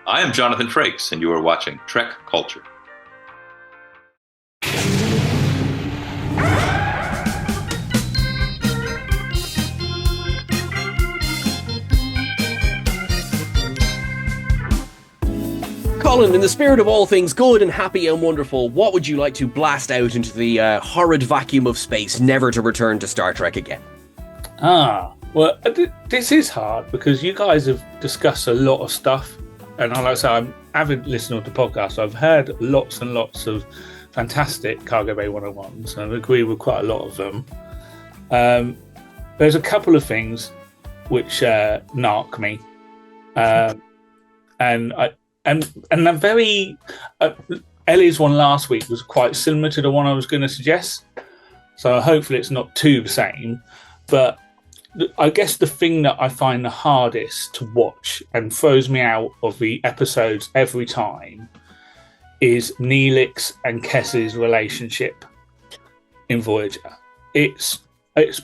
I am Jonathan Frakes, and you are watching TrekCulture. Colin, in the spirit of all things good and happy and wonderful, what would you like to blast out into the horrid vacuum of space, never to return to Star Trek again? Well, this is hard because you guys have discussed a lot of stuff, and like I say, I'm avid listener of the podcast. So I've heard lots and lots of fantastic Cargo Bay 101s, and I agree with quite a lot of them. There's a couple of things which narc me, and I'm very. Ellie's one last week was quite similar to the one I was going to suggest, so hopefully it's not too the same. But I guess the thing that I find the hardest to watch and throws me out of the episodes every time is Neelix and Kes's relationship in Voyager. It's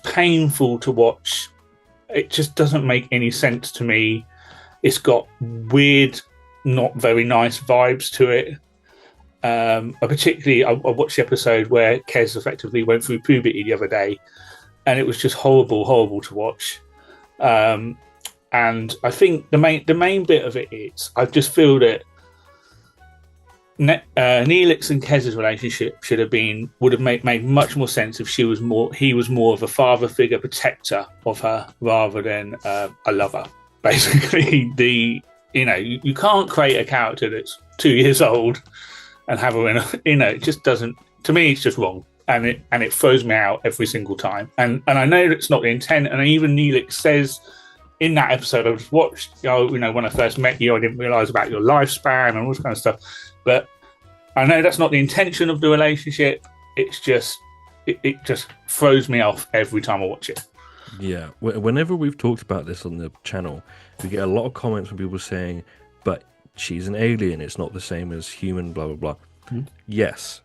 painful to watch. It just doesn't make any sense to me. It's got weird, not very nice vibes to it. I watched the episode where Kes effectively went through puberty the other day, and it was just horrible to watch. And I think the main bit of it is I just feel that Neelix and Kes's relationship would have made much more sense if he was more of a father figure, protector of her rather than a lover. Basically, you can't create a character that's 2 years old and have her in it just doesn't. To me, it's just wrong. And it throws me out every single time. And I know it's not the intent. And even Neelix says in that episode I just watched, when I first met you, I didn't realise about your lifespan and all this kind of stuff. But I know that's not the intention of the relationship. It's just it just throws me off every time I watch it. Yeah. Whenever we've talked about this on the channel, we get a lot of comments from people saying, "But she's an alien. It's not the same as human." Blah blah blah. Mm-hmm. Yes,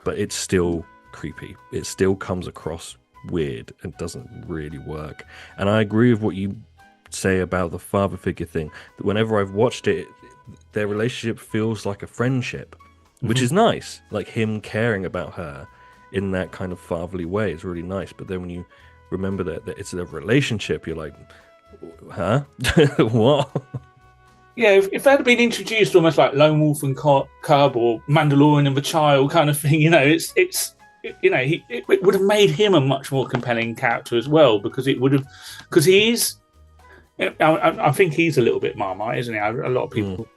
but it's still creepy. It still comes across weird and doesn't really work. And I agree with what you say about the father figure thing, that whenever I've watched it, their relationship feels like a friendship, which is nice. Like him caring about her in that kind of fatherly way is really nice. But then when you remember that it's a relationship, you're like, huh? What? Yeah, if that had been introduced almost like Lone Wolf and Cub or Mandalorian and the Child kind of thing, it would have made him a much more compelling character as well, because he is. I think he's a little bit Marmite, isn't he? A lot of people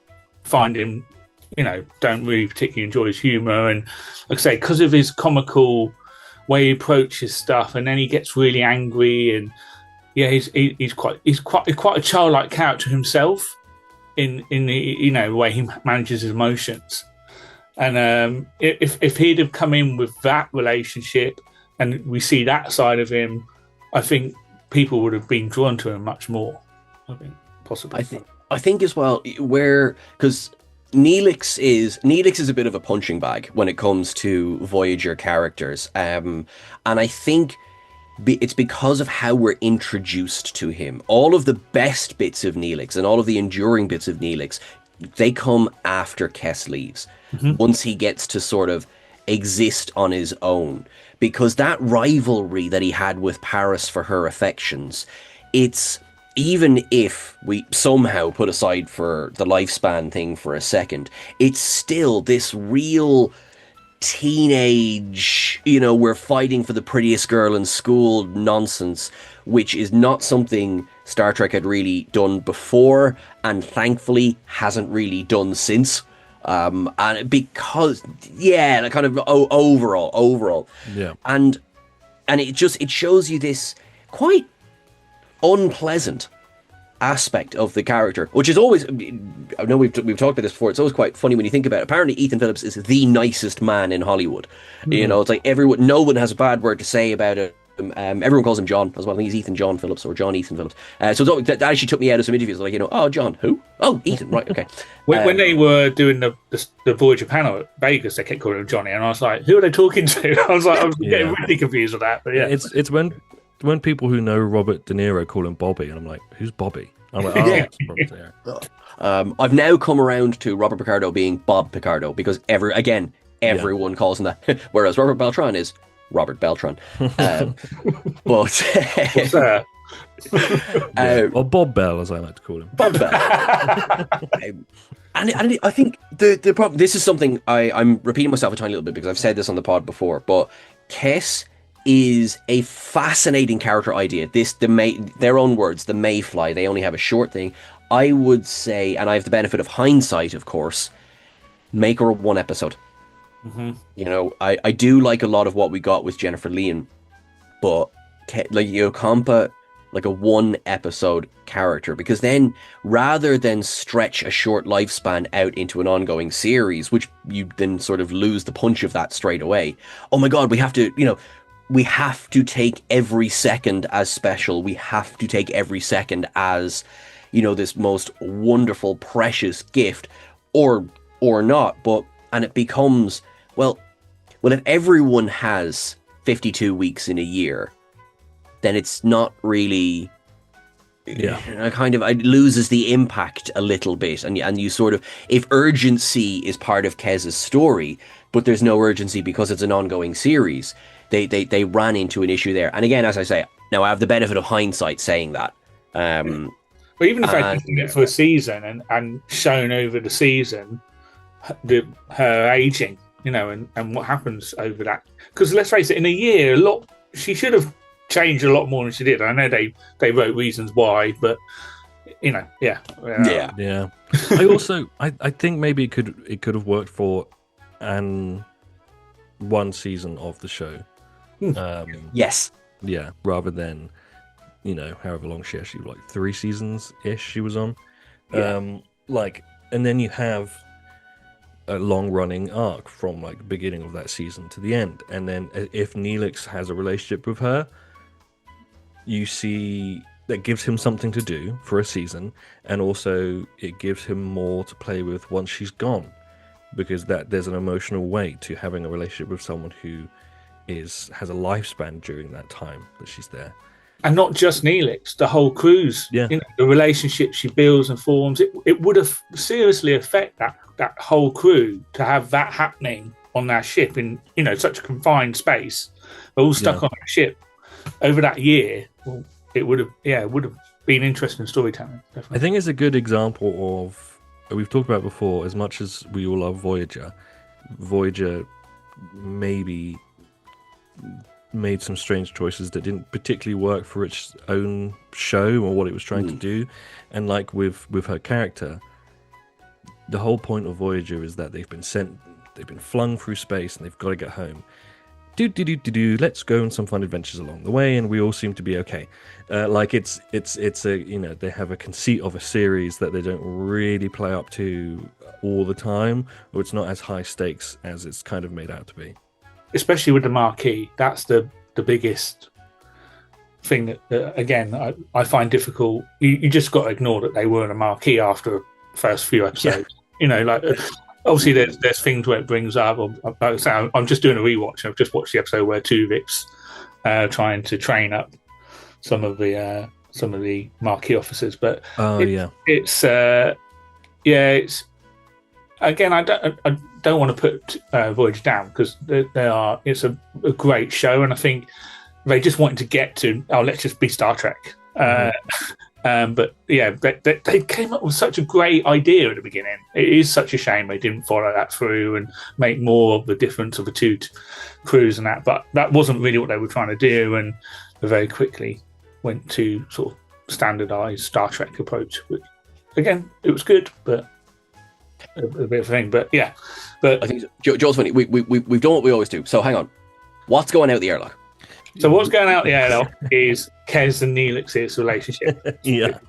find him, don't really particularly enjoy his humour, and like I say, because of his comical way he approaches stuff, and then he gets really angry, and he's quite a childlike character himself in the way he manages his emotions. And if he'd have come in with that relationship and we see that side of him, I think people would have been drawn to him much more. I think possibly. I think as well, because Neelix is a bit of a punching bag when it comes to Voyager characters, and I think it's because of how we're introduced to him. All of the best bits of Neelix and all of the enduring bits of Neelix, they come after Kes leaves. Once he gets to sort of exist on his own, because that rivalry that he had with Paris for her affections, it's, even if we somehow put aside for the lifespan thing for a second, it's still this real teenage, we're fighting for the prettiest girl in school nonsense, which is not something Star Trek had really done before, and thankfully hasn't really done since. And because, kind of overall, yeah, and it shows you this quite unpleasant aspect of the character, which is always, I know we've talked about this before, it's always quite funny when you think about it. Apparently Ethan Phillips is the nicest man in Hollywood. It's like no one has a bad word to say about it. Everyone calls him John as well. I think he's Ethan John Phillips or John Ethan Phillips. So that actually took me out of some interviews. Like, oh, John, who? Oh, Ethan, right, okay. When they were doing the Voyager panel at Vegas, they kept calling him Johnny, and I was like, who are they talking to? I was getting really confused with that. But yeah, it's when people who know Robert De Niro call him Bobby, and I'm like, who's Bobby? I'm like, oh, Yeah. it's Robert, I've now come around to Robert Picardo being Bob Picardo because everyone calls him that, whereas Robert Beltran is Robert Beltran. But What's that? yeah. Or Bob Bell, as I like to call him. Bob Bell. And I think the problem. This is something I'm repeating myself a tiny little bit because I've said this on the pod before, but Kes is a fascinating character idea. Their own words, the Mayfly. They only have a short thing. I would say, and I have the benefit of hindsight, of course, make her a one episode. Mm-hmm. You know, I do like a lot of what we got with Jennifer Leon, but like Yokampa, like a one episode character, because then rather than stretch a short lifespan out into an ongoing series, which you then sort of lose the punch of that straight away. Oh my God, we have to take every second as special. We have to take every second as, this most wonderful, precious gift, or not. And it becomes, well, if everyone has 52 weeks in a year, then it's not really, it loses the impact a little bit. And you sort of, if urgency is part of Kez's story, but there's no urgency because it's an ongoing series, they ran into an issue there. And again, as I say, now I have the benefit of hindsight saying that. But even if I did it for a season and shown over the season, her aging, and what happens over that. Because let's face it, in a year, she should have changed a lot more than she did. I know they wrote reasons why, but yeah. I think maybe it could have worked for one season of the show. Yes. Yeah, rather than however long she actually, like 3 seasons ish she was on. Yeah. And then you have a long running arc from like the beginning of that season to the end, and then if Neelix has a relationship with her, you see that gives him something to do for a season, and also it gives him more to play with once she's gone, because there's an emotional weight to having a relationship with someone who has a lifespan during that time that she's there. And not just Neelix, the whole cruise. Yeah. The relationship she builds and forms. It would have seriously affect that whole crew to have that happening on their ship in such a confined space, all stuck on a ship over that year. Well, it would have been interesting storytelling. Definitely. I think it's a good example of, we've talked about before, as much as we all love Voyager maybe made some strange choices that didn't particularly work for its own show or what it was trying to do. And like with her character, the whole point of Voyager is that they've been flung through space and they've got to get home. Let's go on some fun adventures along the way, and we all seem to be okay. It's a they have a conceit of a series that they don't really play up to all the time, or it's not as high stakes as it's kind of made out to be. Especially with the marquee, that's the biggest thing that again I find difficult. You just got to ignore that they weren't a marquee after the first few episodes. Obviously there's things where it brings up. Like I say, I'm just doing a rewatch. I've just watched the episode where Tuvix trying to train up some of the marquee officers, but it's again, I don't want to put Voyager down, because it's a great show, and I think they just wanted to get to, let's just be Star Trek. But yeah, they came up with such a great idea at the beginning. It is such a shame they didn't follow that through and make more of the difference of the two crews and that. But that wasn't really what they were trying to do, and they very quickly went to sort of standardized Star Trek approach. Which, again, it was good, but a bit of a thing. But yeah, but I think Joel's funny. We've done what we always do. So hang on, what's going out the airlock? So what's going out the airlock is Kes and Neelix's relationship. Yeah,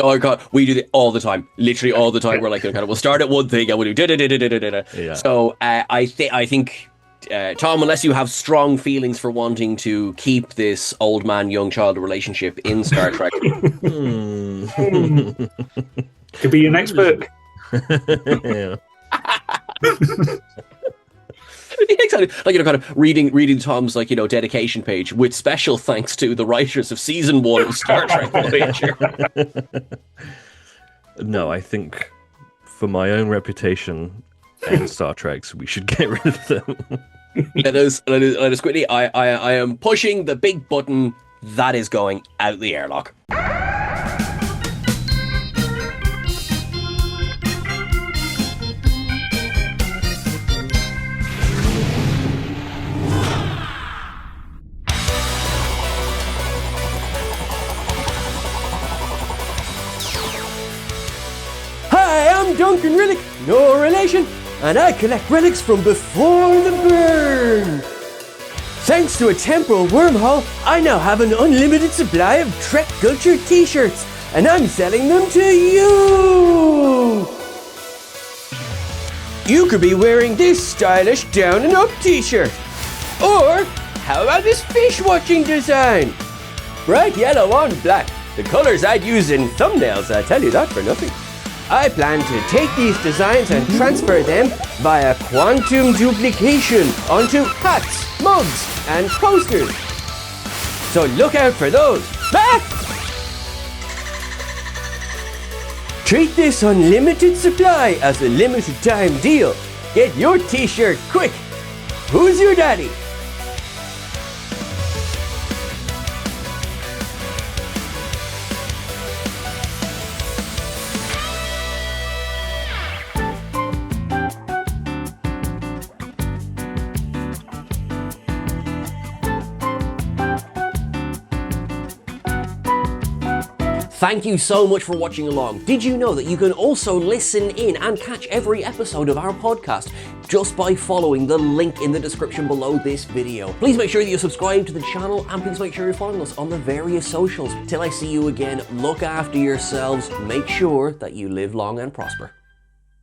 oh God, we do it all the time. Literally all the time. We're like, we'll start at one thing and we'll do da. Yeah. So I think Tom, unless you have strong feelings for wanting to keep this old man young child relationship in Star Trek, could be your next book. Yeah. Exactly. Like, you know, kind of reading Tom's, like, you know, dedication page with special thanks to the writers of season 1 of Star Trek Voyager. No, I think for my own reputation and Star Trek's, we should get rid of them. Let us quickly. I am pushing the big button that is going out the airlock. Hi, I'm Duncan Rillick, no relation, and I collect relics from before the burn. Thanks to a temporal wormhole, I now have an unlimited supply of TrekCulture t-shirts, and I'm selling them to you! You could be wearing this stylish down and up t-shirt. Or, how about this fish watching design? Bright yellow on black, the colors I'd use in thumbnails, I tell you that for nothing. I plan to take these designs and transfer them via quantum duplication onto hats, mugs, and posters. So look out for those. Ah! Treat this unlimited supply as a limited time deal. Get your t-shirt quick. Who's your daddy? Thank you so much for watching along. Did you know that you can also listen in and catch every episode of our podcast just by following the link in the description below this video? Please make sure that you subscribe to the channel, and please make sure you're following us on the various socials. Till I see you again, look after yourselves, make sure that you live long and prosper.